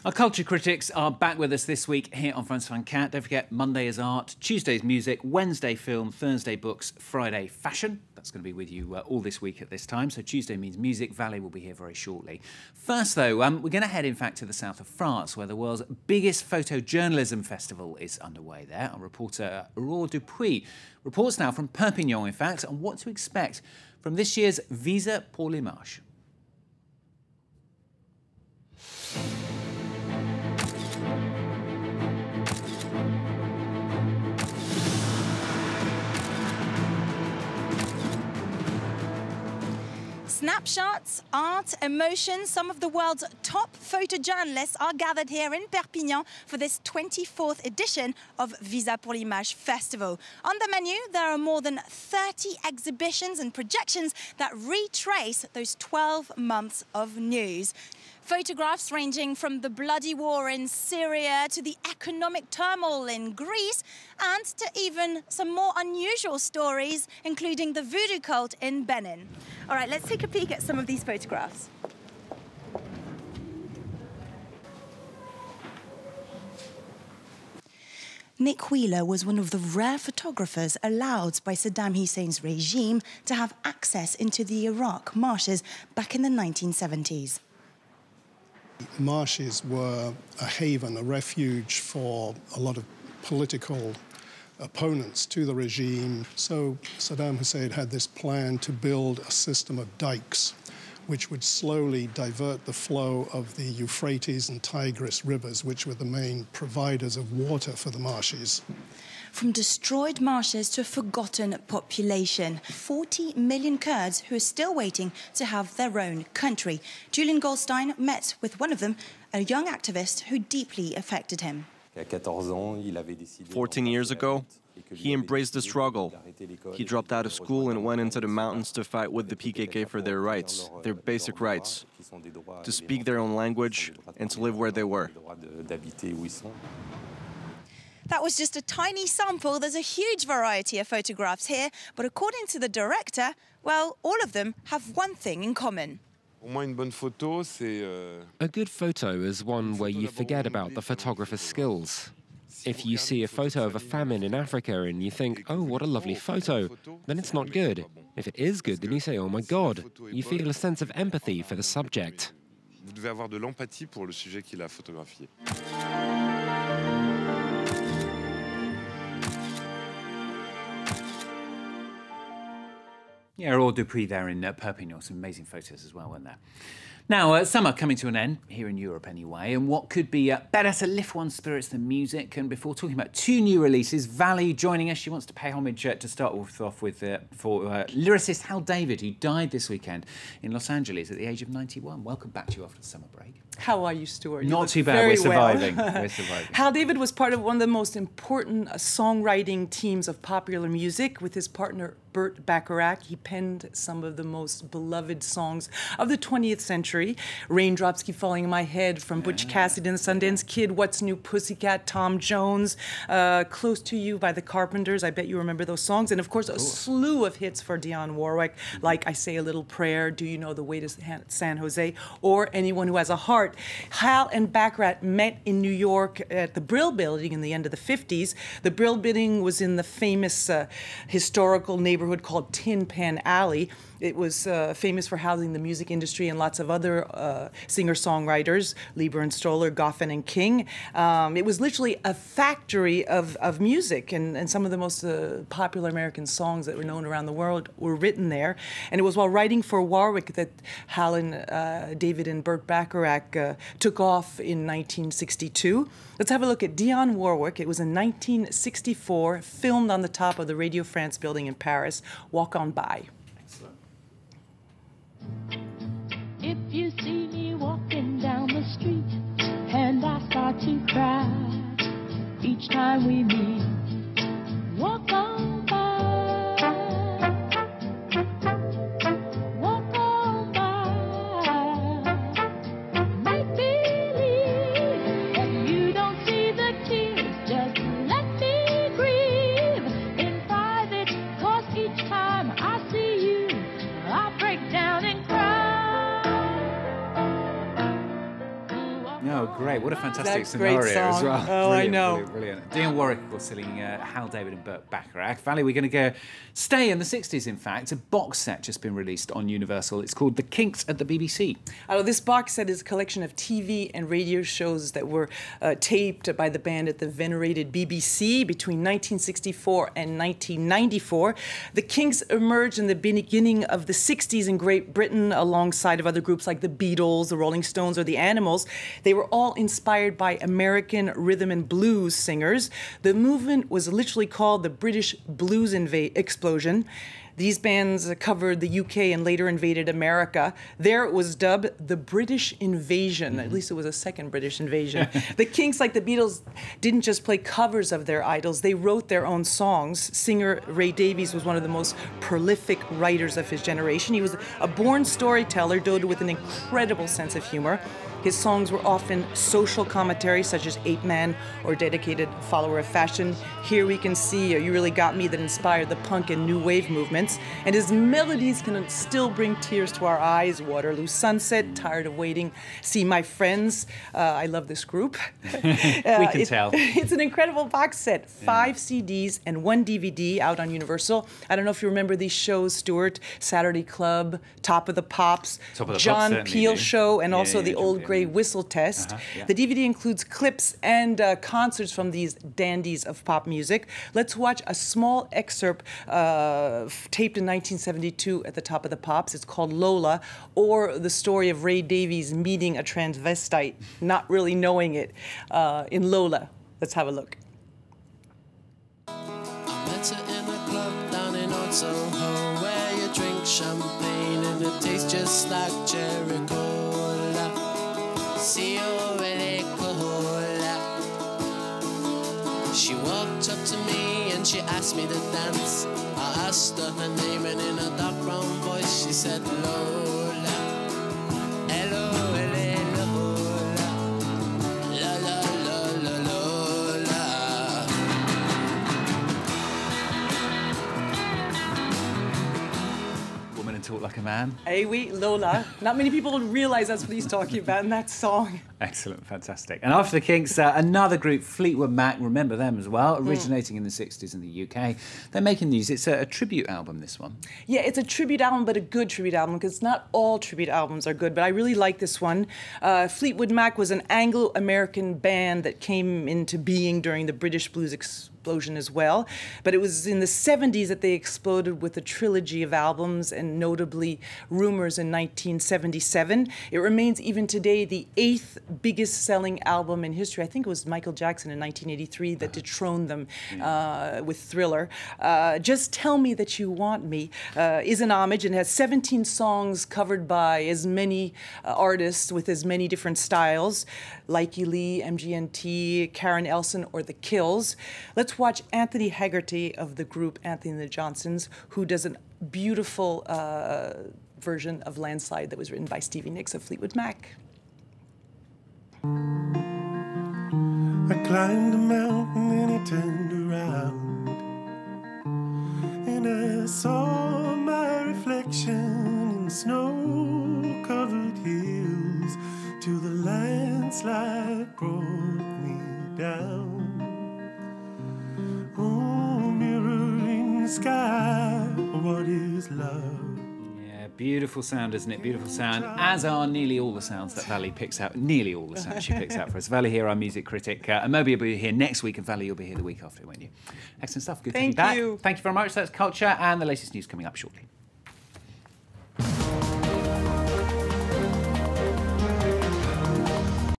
Our culture critics are back with us this week here on France 24. Don't forget, Monday is art, Tuesday's music, Wednesday film, Thursday books, Friday fashion. That's going to be with you all this week at this time. So Tuesday means music. Valley will be here very shortly. First, though, we're going to head, in fact, to the south of France, where the world's biggest photojournalism festival is underway there. Our reporter Aurore Dupuis reports now from Perpignan, in fact, on what to expect from this year's Visa pour l'Image. Snapshots, art, emotions, some of the world's top photojournalists are gathered here in Perpignan for this 24th edition of Visa pour l'Image Festival. On the menu, there are more than 30 exhibitions and projections that retrace those 12 months of news. Photographs ranging from the bloody war in Syria to the economic turmoil in Greece and to even some more unusual stories, including the voodoo cult in Benin. All right, let's take a peek at some of these photographs. Nick Wheeler was one of the rare photographers allowed by Saddam Hussein's regime to have access into the Iraq marshes back in the 1970s. Marshes were a haven, a refuge for a lot of political opponents to the regime. So Saddam Hussein had this plan to build a system of dikes which would slowly divert the flow of the Euphrates and Tigris rivers, which were the main providers of water for the marshes. From destroyed marshes to a forgotten population, 40 million Kurds who are still waiting to have their own country. Julian Goldstein met with one of them, a young activist who deeply affected him. 14 years ago, he embraced the struggle. He dropped out of school and went into the mountains to fight with the PKK for their rights, their basic rights, to speak their own language and to live where they were. That was just a tiny sample. There's a huge variety of photographs here, but according to the director, well, all of them have one thing in common. A good photo is one where you forget about the photographer's skills. If you see a photo of a famine in Africa and you think, oh, what a lovely photo, then it's not good. If it is good, then you say, oh my God, you feel a sense of empathy for the subject. Vous devez avoir de l'empathie pour le sujet qu'il a photographié. Yeah, Aurore Dupuis there in Perpignan. Some amazing photos as well, weren't there? Now, summer coming to an end, here in Europe anyway, and what could be better to lift one's spirits than music? And before talking about two new releases, Valley joining us. She wants to pay homage to start off with for lyricist Hal David, who died this weekend in Los Angeles at the age of 91. Welcome back to you after the summer break. How are you, Stuart? Not too bad. We're surviving. We're surviving. Hal David was part of one of the most important songwriting teams of popular music. With his partner Burt Bacharach, he penned some of the most beloved songs of the 20th century. Raindrops Keep Falling in My Head from Butch Cassidy and the Sundance Kid, What's New Pussycat, Tom Jones, Close to You by the Carpenters. I bet you remember those songs. And of course, a slew of hits for Dionne Warwick, like I Say a Little Prayer, Do You Know the Way to San Jose, or Anyone Who Has a Heart. Hal and Bacharach met in New York at the Brill Building in the end of the 50s. The Brill Building was in the famous historical neighborhood called Tin Pan Alley. It was famous for housing the music industry and lots of other singer-songwriters, Lieber and Stoller, Goffin and King. It was literally a factory of music, and some of the most popular American songs that were known around the world were written there. And it was while writing for Warwick that Hal and David and Burt Bacharach took off in 1962. Let's have a look at Dionne Warwick. It was in 1964, filmed on the top of the Radio France building in Paris, Walk On By. If you see me walking down the street and I start to cry each time we meet, walk on by, walk on by, make believe that you don't see the tears, just let me grieve in private, 'cause each time I see you, I break down and cry. No, great. What a fantastic That's a great scenario as song. well. Oh, I Brilliant, know. Brilliant, brilliant. Dionne Warwick, of course, singing Hal David and Burt Bacharach. Valley, we're going to stay in the 60s, in fact. A box set just been released on Universal. It's called The Kinks at the BBC. This box set is a collection of TV and radio shows that were taped by the band at the venerated BBC between 1964 and 1994. The Kinks emerged in the beginning of the 60s in Great Britain alongside of other groups like the Beatles, the Rolling Stones, or the Animals. They were all inspired by American rhythm and blues singers. The movement was literally called the British Blues Explosion. These bands covered the UK and later invaded America. There it was dubbed the British Invasion. At least it was a second British invasion. The Kinks, like the Beatles, didn't just play covers of their idols. They wrote their own songs. Singer Ray Davies was one of the most prolific writers of his generation. He was a born storyteller, dotted with an incredible sense of humor. His songs were often social commentary, such as Ape Man or Dedicated Follower of Fashion. Here we can see You Really Got Me, that inspired the punk and new wave movements. And his melodies can still bring tears to our eyes. Waterloo Sunset, Tired of Waiting, See My Friends. I love this group. We can tell. It's an incredible box set. 5 CDs and 1 DVD out on Universal. I don't know if you remember these shows, Stuart. Saturday Club, Top of the Pops, Top of the Pops, John certainly Peel do. Show, and Yeah, also yeah, the John Old Peel, Grey yeah. Whistle Test. Yeah. The DVD includes clips and concerts from these dandies of pop music. Let's watch a small excerpt taped in 1972 at the Top of the Pops. It's called Lola, or the story of Ray Davies meeting a transvestite, not really knowing it, in Lola. Let's have a look. I met her in a club down in Old Soho, where you drink champagne and it tastes just like cherry cola. Signore Cola. She walked up to me and she asked me to dance. I asked her her name, and in a dark brown voice she said Lola. Hello, hello, Lola. La la la la Lola. Woman and Talk Like a Man. Hey, wait, Lola. Not many people realize that's what he's talking about in that song. Excellent, fantastic. And after the Kinks, another group, Fleetwood Mac, remember them as well, originating in the 60s in the UK. They're making these, it's a tribute album, this one. Yeah, it's a tribute album, but a good tribute album, because not all tribute albums are good, but I really like this one. Fleetwood Mac was an Anglo-American band that came into being during the British blues explosion as well, but it was in the 70s that they exploded with a trilogy of albums, and notably Rumours in 1977. It remains even today the 8th biggest selling album in history. I think it was Michael Jackson in 1983 that dethroned them with Thriller. Just Tell Me That You Want Me is an homage and has 17 songs covered by as many artists with as many different styles. Likey Lee, MGMT, Karen Elson, or The Kills. Let's watch Anthony Haggerty of the group Anthony and the Johnsons, who does a beautiful version of Landslide that was written by Stevie Nicks of Fleetwood Mac. I climbed a mountain and I turned around, and I saw my reflection in snow-covered hills till the landslide brought me down. Oh, mirror in the sky, what is love? Beautiful sound, isn't it? Beautiful sound, as are nearly all the sounds that Valley picks out. Nearly all the sounds she picks out for us. Valley here, our music critic. And Moby will be here next week, and Valley, you'll be here the week after, won't you? Excellent stuff. Good to be back. Thank you. Thank you very much. That's Culture and the latest news coming up shortly.